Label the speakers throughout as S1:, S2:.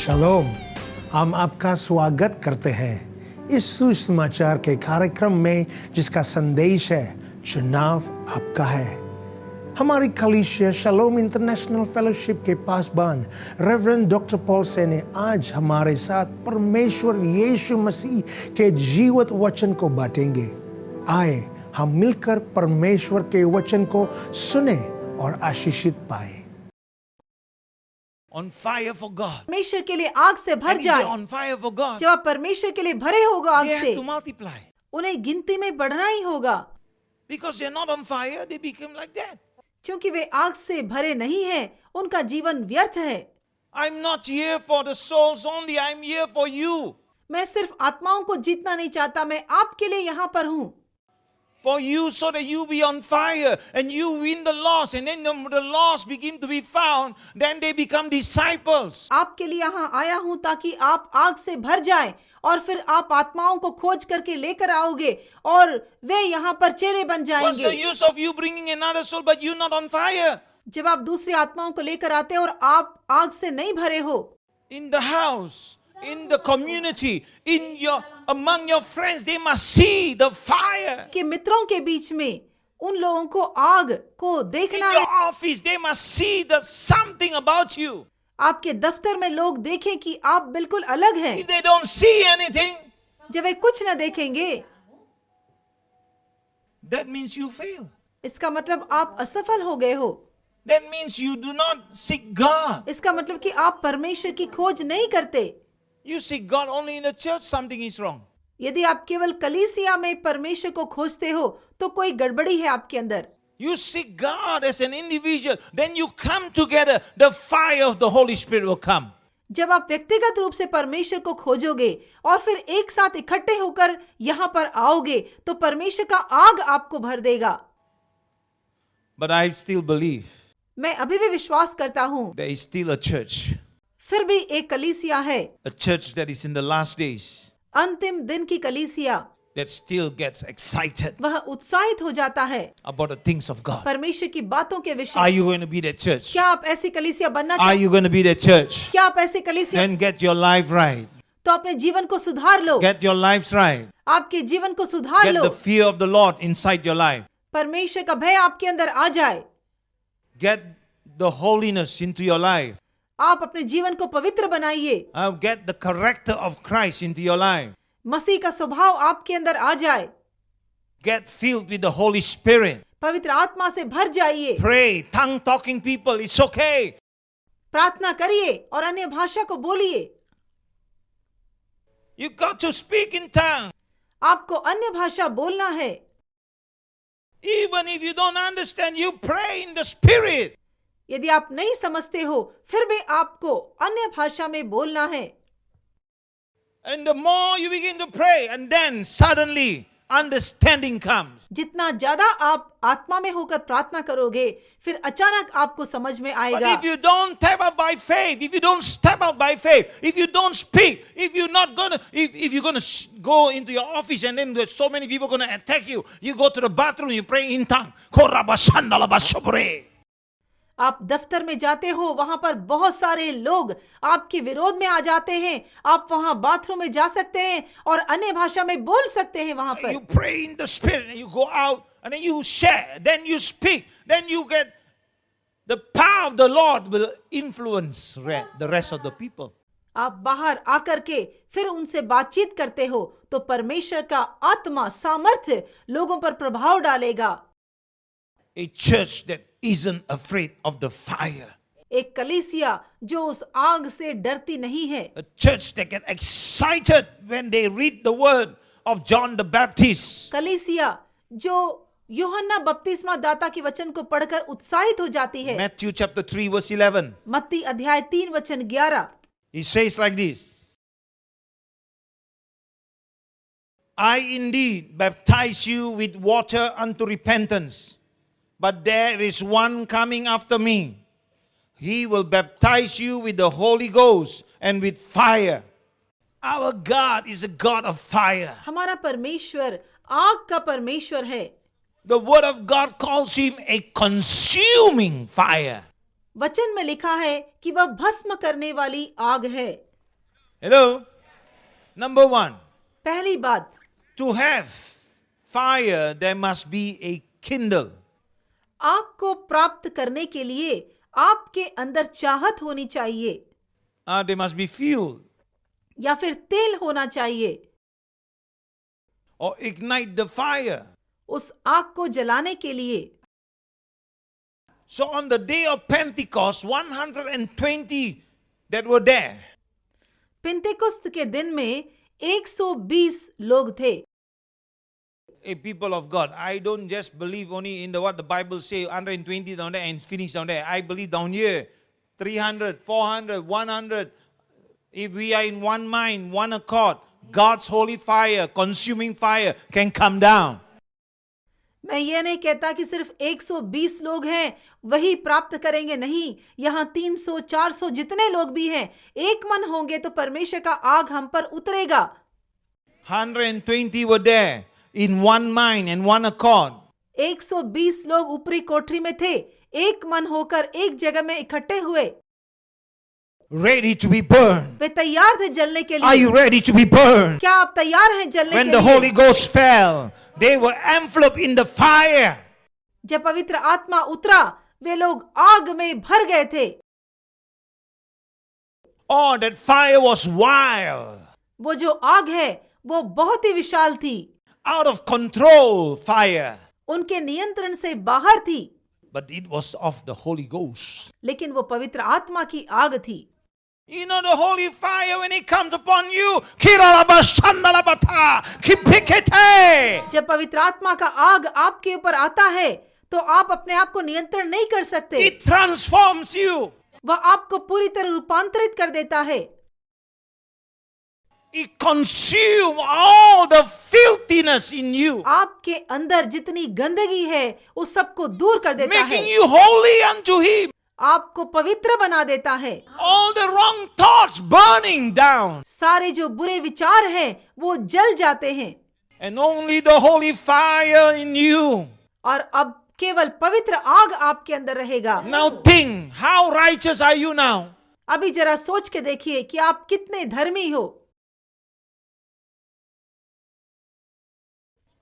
S1: शलोम, हम आपका स्वागत करते हैं इस सुसमाचार के कार्यक्रम में जिसका संदेश है चुनाव आपका है। हमारी कलीसिया शलोम इंटरनेशनल फेलोशिप के पासबान रेवरेंड डॉक्टर पॉल से ने आज हमारे साथ परमेश्वर यीशु मसीह के जीवित वचन को बांटेंगे। आए हम मिलकर परमेश्वर के वचन को सुने और आशीषित पाए।
S2: On fire for God.
S3: परमेश्वर के लिए आग से भर
S2: And if
S3: जाए।
S2: they're on fire for God,
S3: जब आप परमेश्वर के लिए भरे होगा आग
S2: they
S3: से,
S2: have to multiply.
S3: उन्हें गिनती में बढ़ना ही होगा,
S2: Because they're not on fire, they become like that.
S3: क्योंकि वे आग से भरे नहीं हैं, उनका जीवन व्यर्थ है।
S2: I'm not here for the souls only, I'm here for you.
S3: मैं सिर्फ आत्माओं को जीतना नहीं चाहता, मैं आपके लिए यहाँ पर हूँ।
S2: For you, so that you be on fire and you win the lost, and then the lost begin to be found, then they become disciples.
S3: आपके लिए यहाँ आया हूँ ताकि आप आग से भर जाएं और फिर आप आत्माओं को खोज करके लेकर आओगे और वे यहाँ पर चेले बन
S2: What's the
S3: जाएंगे।
S2: use of you bringing another soul but you not on fire?
S3: जब आप दूसरी आत्माओं को लेकर आते और आप आग से नहीं भरे हो,
S2: In the house, in the community, among your friends, they must see the fire.
S3: कि मित्रों के बीच में उन लोगों को आग को
S2: In
S3: देखना
S2: your
S3: है।
S2: office, they must see the something about you.
S3: आपके दफ्तर में लोग देखें कि आप बिल्कुल अलग हैं।
S2: If they don't see anything,
S3: जब वे कुछ न देखेंगे,
S2: that means you fail.
S3: इसका मतलब आप असफल हो गए हो।
S2: That means you do not seek God.
S3: इसका मतलब कि आप परमेश्वर की खोज नहीं करते।
S2: You seek God only in the church, something is wrong.
S3: यदि आप केवल कलीसिया में परमेश्वर को खोजते हो तो कोई गड़बड़ी है आपके अंदर।
S2: You seek God as an individual, then you come together, the fire of the Holy Spirit will come.
S3: जब आप व्यक्तिगत रूप से परमेश्वर को खोजोगे और फिर एक साथ इकट्ठे होकर यहाँ पर आओगे तो परमेश्वर का आग आपको भर देगा।
S2: But I still believe
S3: मैं अभी भी विश्वास करता हूँ,
S2: there is still a church.
S3: फिर भी एक कलीसिया है,
S2: A church that is in the last days,
S3: अंतिम दिन की कलीसिया,
S2: that still gets excited
S3: वह उत्साहित हो जाता है
S2: about the things of God.
S3: परमेश्वर की बातों के
S2: Are
S3: विषय।
S2: you going to be that church?
S3: क्या आप ऐसी कलीसिया बनना
S2: Are
S3: चाहते?
S2: you going to be that church?
S3: क्या आप ऐसी कलीसिया?
S2: Then get your life right.
S3: तो अपने जीवन को सुधार लो,
S4: Get your lives right.
S3: आपके जीवन को सुधार
S4: Get
S3: low,
S4: the fear of the Lord inside your life.
S3: परमेश्वर का भय आपके अंदर आ जाए,
S4: Get the holiness into your life.
S3: आप अपने जीवन को पवित्र बनाइए,
S4: Get the character of Christ into your life.
S3: मसीह का स्वभाव आपके अंदर आ जाए,
S4: Get filled with the Holy Spirit.
S3: पवित्र आत्मा से भर जाइए,
S4: Pray. Tongue talking people, it's okay.
S3: प्रार्थना करिए और अन्य भाषा को बोलिए।
S4: You got to speak in tongue.
S3: आपको अन्य भाषा बोलना है,
S4: Even if you don't understand, you pray in the Spirit.
S3: यदि आप नहीं समझते हो फिर भी आपको अन्य भाषा में बोलना है।
S4: And the more you begin to pray, and then suddenly understanding comes.
S3: जितना ज्यादा आप आत्मा में होकर प्रार्थना करोगे फिर अचानक आपको समझ में
S4: But
S3: आएगा।
S4: if you don't step out by faith, if you don't step out by faith, if you don't speak, if you're not gonna, if you're gonna go into your office and then there's so many people gonna attack you, you go to the bathroom, you pray in tongue.
S3: आप दफ्तर में जाते हो, वहां पर बहुत सारे लोग आपके विरोध में आ जाते हैं, आप वहां बाथरूम में जा सकते हैं और अन्य भाषा में बोल सकते हैं वहां पर।
S4: You pray in the Spirit and you go out and then you share, then you speak, then you get the power of the Lord will influence the rest of the people.
S3: आप बाहर आकर के फिर उनसे बातचीत करते हो तो परमेश्वर का आत्मा सामर्थ्य लोगों पर प्रभाव डालेगा।
S4: A church that isn't afraid of the fire.
S3: एक कलीसिया जो उस आग से डरती नहीं है,
S4: A church that get excited when they read the word of John the Baptist.
S3: कलीसिया जो यूहन्ना बपतिस्मा दाता के वचन को पढ़कर उत्साहित हो जाती है।
S4: Matthew chapter 3 verse 11.
S3: मत्ती अध्याय 3 वचन 11।
S4: He says like this. I indeed baptize you with water unto repentance, but there is one coming after me. He will baptize you with the Holy Ghost and with fire. Our God is a God of fire.
S3: हमारा परमेश्वर आग का परमेश्वर है।
S4: The word of God calls him a consuming fire.
S3: वचन में लिखा है कि वह भस्म करने वाली आग है।
S4: Hello? Number one,
S3: पहली बात,
S4: to have fire, there must be a kindle.
S3: आग को प्राप्त करने के लिए आपके अंदर चाहत होनी चाहिए,
S4: There must be fuel
S3: या फिर तेल होना चाहिए,
S4: or ignite the fire.
S3: उस आग को जलाने के लिए।
S4: So on the day of Pentecost, 120 that were there.
S3: पिंतेकुस्त के दिन में 120 लोग थे।
S4: Hey, people of God, I don't just believe only in the what the Bible say, 120 down there and finish down there. I believe down here, 300, 400, 100. If we are in one mind, one accord, God's holy fire, consuming fire can come down.
S3: मैं ये नहीं कहता कि सिर्फ 120 लोग हैं वही प्राप्त करेंगे, नहीं, यहाँ 300, 400 जितने लोग भी हैं, एक मन होंगे तो परमेश्वर का आग हम पर उतरेगा।
S4: 120 were there in one mind and one accord.
S3: 120 लोग ऊपरी कोठरी में थे, एक मन होकर एक जगह में इकट्ठे हुए,
S4: Ready to be burned.
S3: वे तैयार थे जलने के
S4: Are you
S3: लिए।
S4: ready to be burned?
S3: क्या आप तैयार हैं जलने
S4: When
S3: के
S4: the
S3: लिए?
S4: Holy Ghost fell, they were enveloped in the fire.
S3: जब पवित्र आत्मा उतरा वे लोग आग में भर गए थे।
S4: Oh, that fire was wild,
S3: वो जो आग है वो बहुत ही विशाल थी,
S4: out of control fire.
S3: उनके नियंत्रण से बाहर थी,
S4: But it was of the Holy Ghost.
S3: लेकिन वो पवित्र आत्मा की आग थी।
S4: You know the holy fire when it comes upon you. Kiralabashandalabata, kipikete.
S3: जब पवित्र आत्मा का आग आपके ऊपर आता है तो आप अपने आप को नियंत्रण नहीं कर सकते,
S4: It transforms you.
S3: वह आपको पूरी तरह रूपांतरित कर देता है।
S4: It consumes all the filthiness in you,
S3: आपके अंदर जितनी गंदगी है उस सबको दूर कर देता है,
S4: making you holy unto Him.
S3: आपको पवित्र बना देता है।
S4: All the wrong thoughts burning down.
S3: सारे जो बुरे विचार हैं वो जल जाते हैं,
S4: And only the holy fire in you.
S3: और अब केवल पवित्र आग आपके अंदर रहेगा।
S4: Now think, how righteous are you now?
S3: अभी जरा सोच के देखिए कि आप कितने धर्मी हो।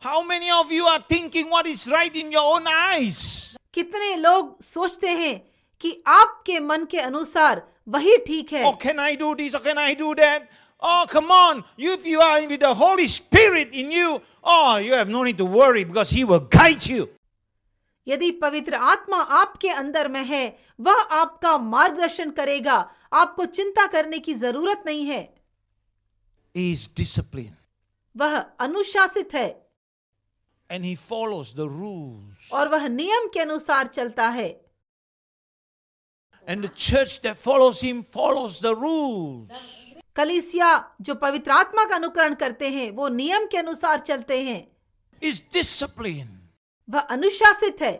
S4: How many of you are thinking what is right in your own eyes?
S3: कितने लोग सोचते हैं कि आपके मन के अनुसार वही ठीक है।
S4: Oh, can I do this or can I do that? Oh, come on. If you are with the Holy Spirit in you, oh, you have no need to worry because He will guide you.
S3: यदि पवित्र आत्मा आपके अंदर में है वह आपका मार्गदर्शन करेगा, आपको चिंता करने की जरूरत नहीं है।
S4: He is disciplined
S3: वह अनुशासित है
S4: and He follows the rules.
S3: और वह नियम के अनुसार चलता है,
S4: And the church that follows Him follows the rules.
S3: कलीसिया जो पवित्र आत्मा का अनुकरण करते हैं वो नियम के अनुसार चलते हैं,
S4: Is disciplined,
S3: वह अनुशासित है,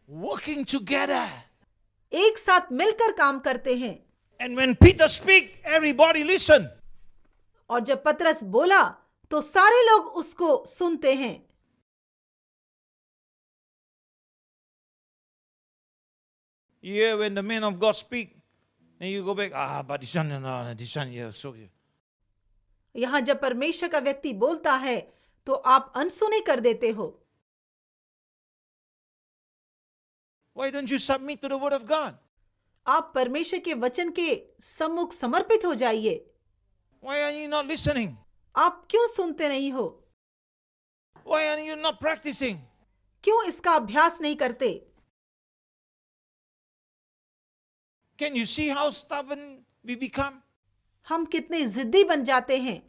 S4: working together.
S3: एक साथ मिलकर काम करते हैं।
S4: And when Peter speak, everybody listen.
S3: और जब पतरस बोला तो सारे लोग उसको सुनते हैं।
S4: Yeah, when the man of God speak, then you go back. But this one, no, this one, yeah, so yeah.
S3: यहाँ जब परमेश्वर का व्यक्ति बोलता है तो आप अनसुने कर देते हो।
S4: Why don't you submit to the word of God?
S3: आप परमेश्वर के वचन के सम्मुख समर्पित हो जाइए।
S4: Why are you not listening?
S3: आप क्यों सुनते नहीं हो?
S4: Why are you not practicing?
S3: क्यों इसका अभ्यास नहीं करते?
S4: Can you see how stubborn we become?
S3: हम कितने जिद्दी बन जाते हैं।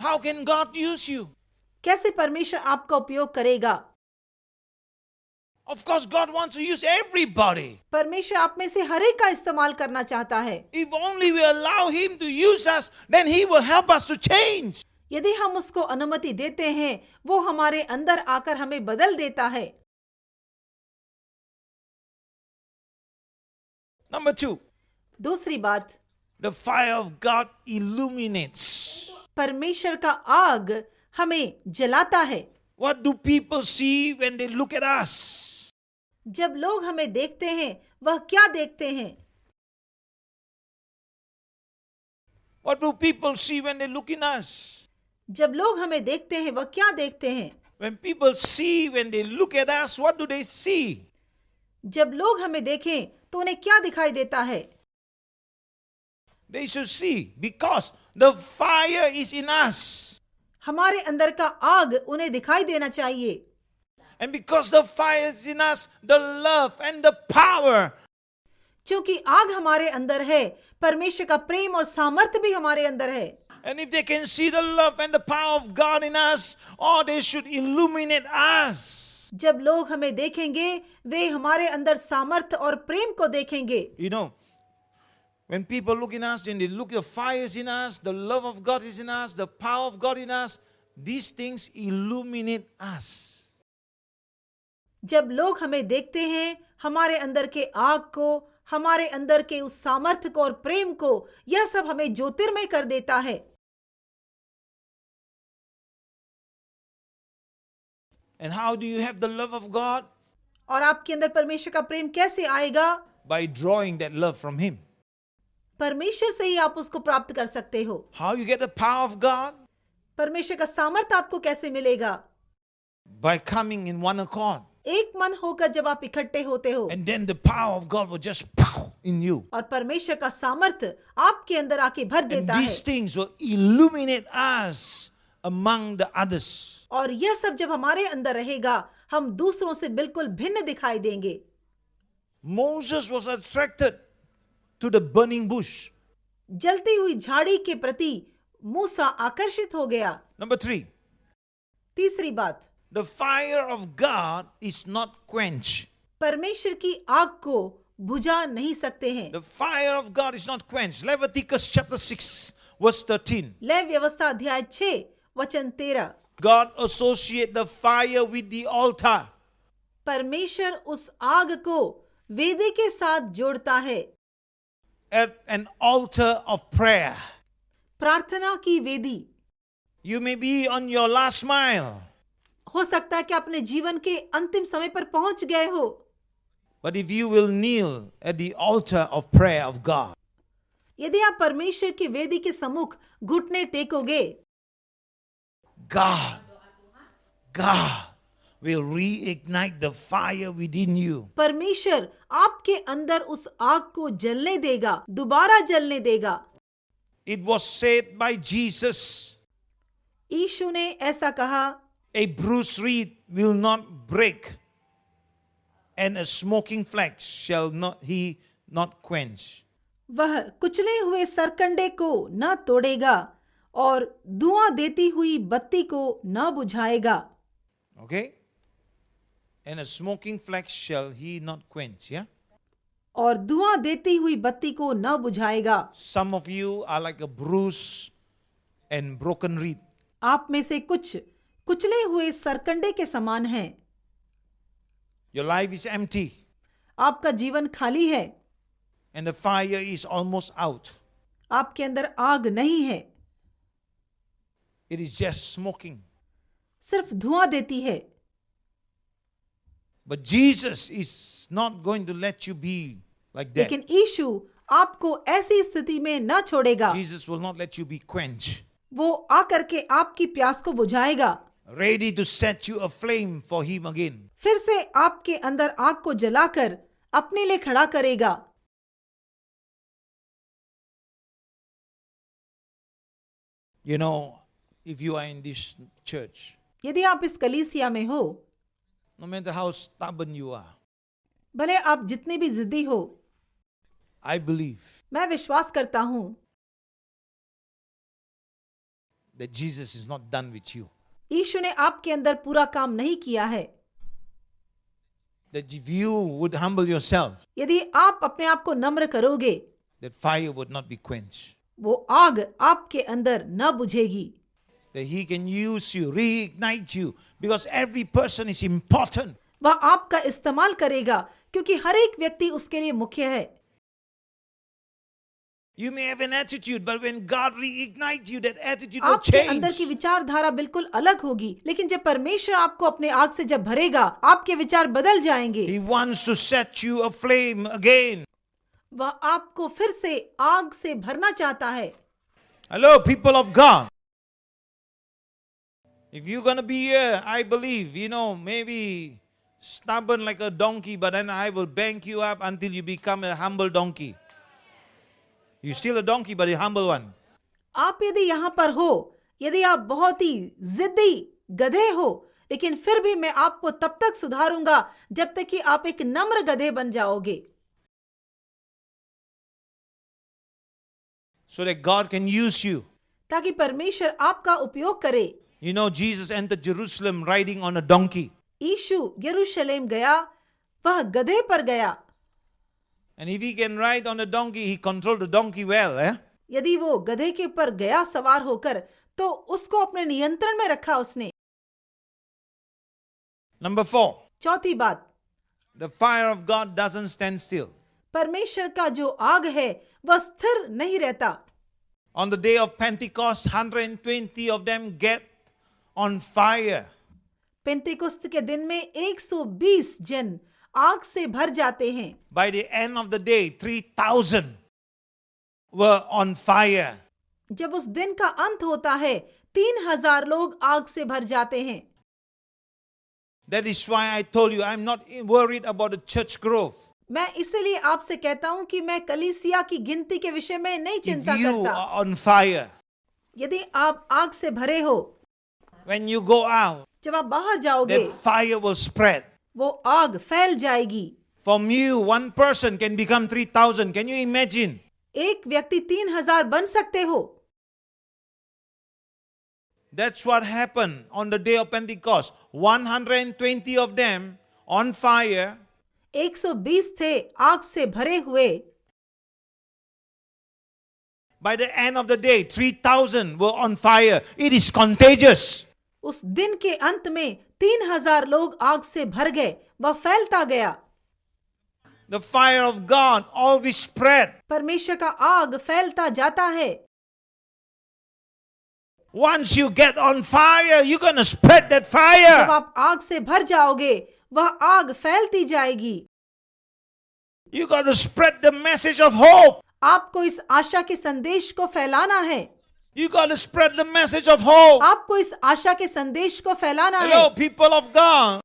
S4: How can God use you?
S3: कैसे परमेश्वर आपका उपयोग करेगा?
S4: Of course, God wants to use everybody.
S3: परमेश्वर आप में से हर एक का इस्तेमाल करना चाहता है।
S4: If only we allow Him to use us, then He will help us to change.
S3: यदि हम उसको अनुमति देते हैं वो हमारे अंदर आकर हमें बदल देता है।
S4: Number 2,
S3: दूसरी बात,
S4: the fire of God illuminates.
S3: परमेश्वर का आग हमें जलाता है।
S4: What do people see when they look at us?
S3: जब लोग हमें देखते हैं वह क्या देखते हैं?
S4: What do people see when they look in us?
S3: जब लोग हमें देखते हैं वह क्या देखते हैं?
S4: When people see, when they look at us, what do they see?
S3: जब लोग हमें देखें तो उन्हें क्या दिखाई देता है?
S4: They should see, because the fire is in us.
S3: हमारे अंदर का आग उन्हें दिखाई देना चाहिए।
S4: And because the fire is in us, the love and the power.
S3: क्योंकि आग हमारे अंदर है, परमेश्वर का प्रेम और सामर्थ्य भी हमारे अंदर है।
S4: And if they can see the love and the power of God in us, or they should illuminate us.
S3: जब लोग हमें देखेंगे वे हमारे अंदर सामर्थ्य और प्रेम को देखेंगे।
S4: You know, when people look in us, then they look, the fire is in us, the love of God is in us, the power of God in us. These things illuminate us.
S3: जब लोग हमें देखते हैं, हमारे अंदर के आग को, हमारे अंदर के उस सामर्थ्य को और प्रेम को, यह सब हमें ज्योतिर्मय कर देता है।
S4: And how do you have the love of God?
S3: और आपके अंदर परमेश्वर का प्रेम कैसे आएगा?
S4: By drawing that love from Him.
S3: परमेश्वर से ही आप उसको प्राप्त कर सकते हो।
S4: How you get the power of God?
S3: परमेश्वर का सामर्थ्य आपको कैसे मिलेगा?
S4: By coming in one accord.
S3: एक मन होकर जब आप इकट्ठे होते हो,
S4: And then the power of God will just pow in you.
S3: और परमेश्वर का सामर्थ्य आपके अंदर आके भर
S4: And
S3: देता है।
S4: these things will illuminate us among the others.
S3: और यह सब जब हमारे अंदर रहेगा, हम दूसरों से बिल्कुल भिन्न दिखाई देंगे।
S4: Moses was attracted to the burning bush.
S3: जलती हुई झाड़ी के प्रति मूसा आकर्षित हो गया।
S4: Number 3,
S3: तीसरी बात,
S4: the fire of God is not quenched.
S3: परमेश्वर की आग को बुझा नहीं सकते हैं।
S4: The fire of God is not quenched. Leviticus chapter 6, verse 13.
S3: लय व्यवस्था अध्याय 6 वचन 13।
S4: God associate the fire with the altar.
S3: परमेश्वर उस आग को वेदी के साथ जोड़ता है।
S4: At an altar of prayer.
S3: प्रार्थना की वेदी।
S4: You may be on your last mile.
S3: हो सकता है कि अपने जीवन के अंतिम समय पर पहुंच गए हो,
S4: But if you will kneel at the altar of prayer of God,
S3: यदि आप परमेश्वर की वेदी के सम्मुख घुटने टेकोगे,
S4: God will reignite the fire within you.
S3: परमेश्वर आपके अंदर उस आग को जलने देगा, दोबारा जलने देगा।
S4: It was said by Jesus,
S3: यीशु ने ऐसा कहा,
S4: a bruised reed will not break, and a smoking flax shall not he not quench.
S3: वह कुचले हुए सरकंडे को न तोड़ेगा और धुआं देती हुई बत्ती को न बुझाएगा।
S4: Okay? And a smoking flax shall he not quench, yeah?
S3: और धुआं देती हुई बत्ती को न बुझाएगा।
S4: Some of you are like a bruised and broken reed.
S3: आप में से कुछ कुचले हुए सरकंडे के समान हैं।
S4: Your life is empty,
S3: आपका जीवन खाली है,
S4: and the fire is almost out.
S3: आपके अंदर आग नहीं है,
S4: It is just smoking.
S3: सिर्फ धुआं देती है।
S4: But Jesus is not going to let you be like that.
S3: लेकिन यीशु आपको ऐसी स्थिति में न छोड़ेगा।
S4: Jesus will not let you be quenched.
S3: वो आकर के आपकी प्यास को बुझाएगा,
S4: Ready to set you aflame for Him again.
S3: फिर से आपके अंदर आग को जलाकर अपने लिए खड़ा करेगा।
S4: You know, if you are in this church,
S3: यदि आप इस कलीसिया में हो,
S4: no matter how stubborn you are,
S3: भले आप जितने भी जिद्दी हो,
S4: I believe
S3: मैं विश्वास करता हूं
S4: that Jesus is not done with you.
S3: यीशु ने आपके अंदर पूरा काम नहीं किया है।
S4: That if you would humble yourself,
S3: यदि आप अपने आप को नम्र करोगे,
S4: that fire would not be quenched.
S3: वो आग आपके अंदर न बुझेगी।
S4: That He can use you, reignite you, because every person is important.
S3: वह आपका इस्तेमाल करेगा क्योंकि हर एक व्यक्ति उसके लिए मुख्य है।
S4: You may have an attitude, but when God reignites you, that attitude will
S3: आपके अंदर की
S4: change.
S3: विचारधारा बिल्कुल अलग होगी, लेकिन जब परमेश्वर आपको अपने आग से जब भरेगा, आपके विचार बदल जाएंगे।
S4: He wants to set you aflame again.
S3: वह आपको फिर से आग से भरना चाहता है।
S4: Hello, people of God. If you're going to be here, I believe, maybe stubborn like a donkey, but then I will bank you up until you become a humble donkey. You're still a donkey, but a humble one.
S3: आप यदि यहाँ पर हो, यदि आप बहुत ही जिद्दी गधे हो, लेकिन फिर भी मैं आपको तब तक सुधारूंगा जब तक कि आप एक नम्र गधे बन जाओगे,
S4: so that God can use you.
S3: ताकि परमेश्वर आपका उपयोग करे.
S4: Jesus entered Jerusalem riding on a donkey.
S3: यीशु यरूशलेम गया, वह गधे पर गया.
S4: And if he can ride on a donkey, he controlled the donkey well, eh?
S3: यदि वो गधे के ऊपर गया सवार होकर, तो उसको अपने नियंत्रण में रखा उसने.
S4: Number 4.
S3: चौथी बात,
S4: The fire of God doesn't stand still.
S3: परमेश्वर का जो आग है वह स्थिर नहीं रहता.
S4: On the day of Pentecost, 120 of them get on fire.
S3: पेंतिकुस्त के दिन में 120 जन आग से भर जाते हैं.
S4: By the end of the day, 3,000 were on fire.
S3: जब उस दिन का अंत होता है, 3,000 लोग आग से भर जाते हैं.
S4: That is why I told you, I'm not worried about the church growth.
S3: मैं इसलिए आपसे कहता हूं कि मैं कलीसिया की गिनती के विषय में नहीं
S4: If
S3: चिंता
S4: you
S3: करता.
S4: are on fire,
S3: यदि आप आग से भरे हो,
S4: when you go out,
S3: जब आप बाहर जाओगे,
S4: that fire will spread.
S3: वो आग फैल जाएगी.
S4: From you, one person can become 3,000. Can you imagine?
S3: एक व्यक्ति 3,000 बन सकते हो.
S4: That's what happened on the day of Pentecost. 120 of them on fire.
S3: 120 थे आग से भरे हुए.
S4: By the end of the day, 3,000 were on fire. It is contagious.
S3: उस दिन के अंत में 3,000 लोग आग से भर गए. वह फैलता गया.
S4: The fire of God always spread.
S3: परमेश्वर का आग फैलता जाता है.
S4: Once you get on fire, you're going to spread that
S3: जब
S4: fire.
S3: आप आग से भर जाओगे, वह आग फैलती जाएगी.
S4: You got to spread the message of hope.
S3: आपको इस आशा के संदेश को फैलाना है.
S4: You got to spread the message of hope.
S3: आपको इस आशा के संदेश को फैलाना है.
S4: Hello, people of God.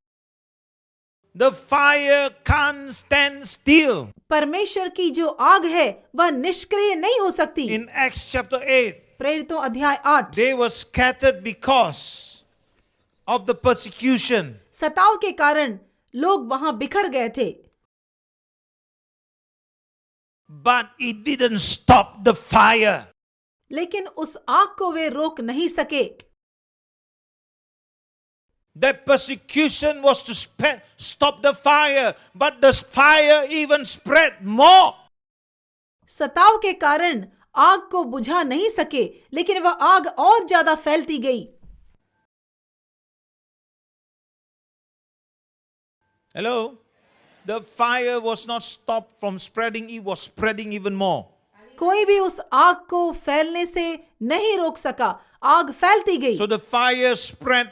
S4: The fire can't stand still.
S3: परमेश्वर की जो आग है वह निष्क्रिय नहीं हो सकती.
S4: In Acts chapter 8,
S3: प्रेरितों अध्याय 8.
S4: they were scattered because of the persecution.
S3: सताव के कारण लोग वहां बिखर गए थे.
S4: But it didn't stop the fire.
S3: लेकिन उस आग को वे रोक नहीं सके.
S4: That persecution was to stop the fire, but the fire even spread more.
S3: सताव के कारण आग को बुझा नहीं सके, लेकिन वह आग और ज्यादा फैलती गई.
S4: Hello? The fire was not stopped from spreading, it was spreading even more.
S3: कोई भी उस आग को फैलने से नहीं रोक सका. आग फैलती गई.
S4: So the fire spread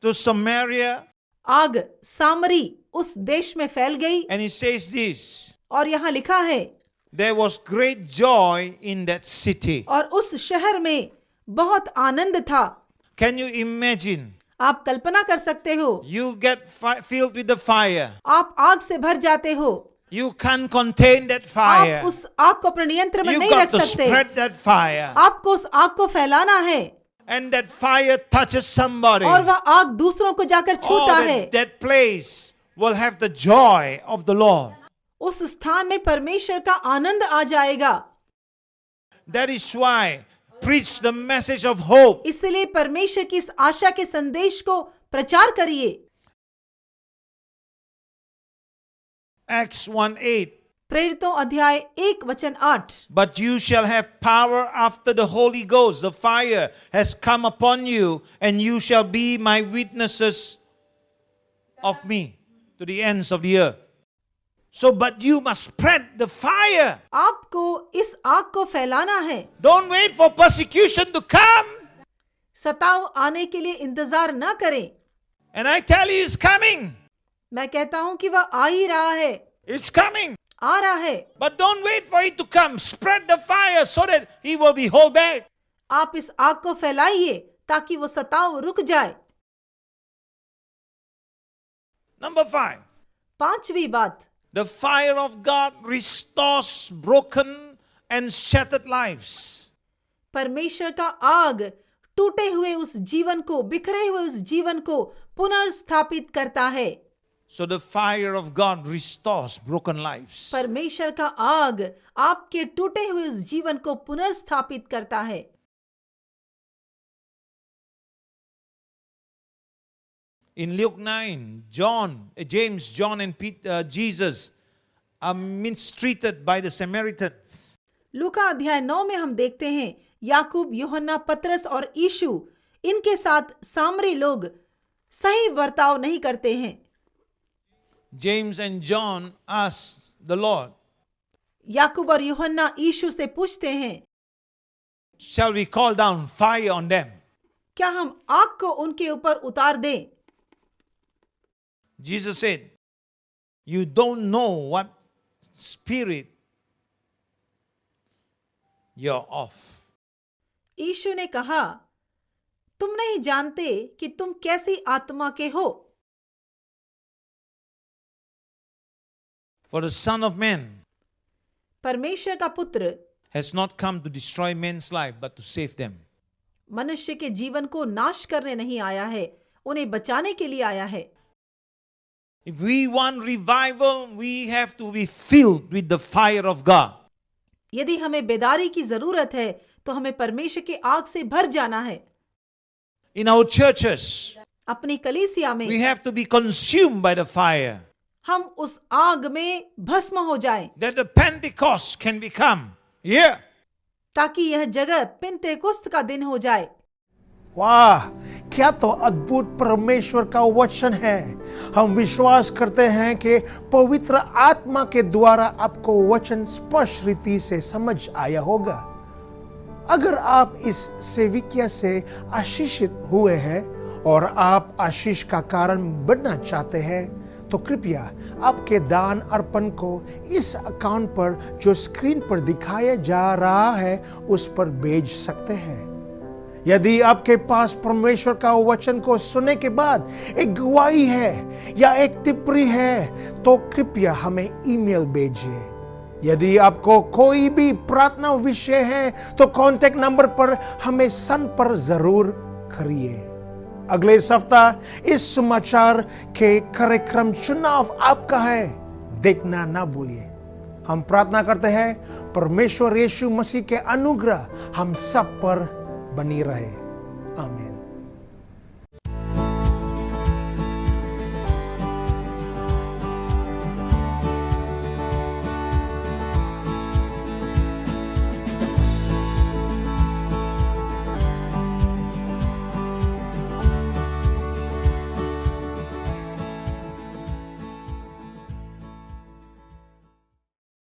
S4: to Samaria,
S3: आग सामरी उस देश में फैल गई.
S4: and it says this,
S3: और यहाँ लिखा है,
S4: there was great joy in that city.
S3: और उस शहर में बहुत आनंद था.
S4: Can you imagine?
S3: आप कल्पना कर सकते हो.
S4: You get filled with the fire.
S3: आप आग से भर जाते हो.
S4: You can't contain that fire.
S3: आप उस आग को अपने नियंत्रण में
S4: You
S3: नहीं
S4: got
S3: रख
S4: to
S3: सकते.
S4: spread that fire.
S3: आपको उस आग को फैलाना है.
S4: And that fire touches somebody.
S3: और वह आग दूसरों को जाकर छूता है.
S4: that place will have the joy of the Lord.
S3: उस स्थान में परमेश्वर का आनंद आ जाएगा.
S4: That is why preach the message of hope.
S3: इसलिए परमेश्वर की इस आशा के संदेश को प्रचार करिए.
S4: Acts 1:8.
S3: प्रेरितों अध्याय 1:8.
S4: But you shall have power after the Holy Ghost, the fire, has come upon you, and you shall be my witnesses of me to the ends of the earth. So, but you must spread the fire.
S3: आपको इस आग को फैलाना है.
S4: Don't wait for persecution to come.
S3: सताव आने के लिए इंतजार न करें.
S4: And I tell you, it's coming.
S3: मैं कहता हूं कि वह आ ही रहा है.
S4: It's coming.
S3: आ रहा है.
S4: But don't wait for it to come. Spread the fire so that he will be held back.
S3: आप इस आग को फैलाइए ताकि वो सताव रुक जाए।
S4: Number 5.
S3: पांचवी बात,
S4: The fire of God restores broken and shattered lives.
S3: परमेश्वर का आग टूटे हुए उस जीवन को, बिखरे हुए उस जीवन को पुनर्स्थापित करता है।
S4: So the fire of God restores broken lives.
S3: परमेश्वर का आग आपके टूटे हुए उस जीवन को पुनर्स्थापित करता है।
S4: In Luke 9, James, John, and Jesus are mistreated by the Samaritans.
S3: लूका अध्याय 9 में हम देखते हैं याकूब, यूहन्ना, पतरस और यीशु, इनके साथ सामरी लोग सही बर्ताव नहीं करते हैं।
S4: James and John asked the Lord,
S3: याकूब और यूहन्ना यीशु से पूछते हैं,
S4: shall we call down fire on them?
S3: क्या हम आग को उनके ऊपर उतार दें?
S4: Jesus said, you don't know what spirit you're of.
S3: यीशु ने कहा, तुम नहीं जानते कि तुम कैसी आत्मा के हो।
S4: For the Son of Man
S3: परमेश्वर का पुत्र
S4: has not come to destroy men's life, but to save them.
S3: मनुष्य के जीवन को नाश करने नहीं आया है, उन्हें बचाने के लिए आया है।
S4: If we want revival, we have to be filled with the fire of God.
S3: यदि हमें बेदारी की जरूरत है तो हमें परमेश्वर की आग से भर जाना है।
S4: In our churches,
S3: अपनी कलीसिया में
S4: we have to be consumed by the fire,
S3: हम उस आग में भस्म हो जाएं,
S4: that the Pentecost can become here.
S3: ताकि यह जगह पिन्तेकुस्त का दिन हो जाए।
S1: वाह, क्या तो अद्भुत परमेश्वर का वचन है। हम विश्वास करते हैं कि पवित्र आत्मा के द्वारा आपको वचन स्पष्ट रीति से समझ आया होगा। अगर आप इस सेविकिया से आशीषित हुए हैं और आप आशीष का कारण बनना चाहते हैं, तो कृपया आपके दान अर्पण को इस अकाउंट पर जो स्क्रीन पर दिखाया जा रहा है उस पर भेज सकते हैं। यदि आपके पास परमेश्वर का वचन को सुनने के बाद एक गवाही है या एक टिप्पणी है तो कृपया हमें ईमेल भेजिए। यदि आपको कोई भी प्रार्थना विषय है तो कांटेक्ट नंबर पर हमें संपर्क जरूर करिए। अगले सप्ताह इस समाचार के कार्यक्रम चुनाव आपका है, देखना ना भूलिए। हम प्रार्थना करते हैं परमेश्वर यीशु मसीह के अनुग्रह हम सब पर बनी रहे। आमीन।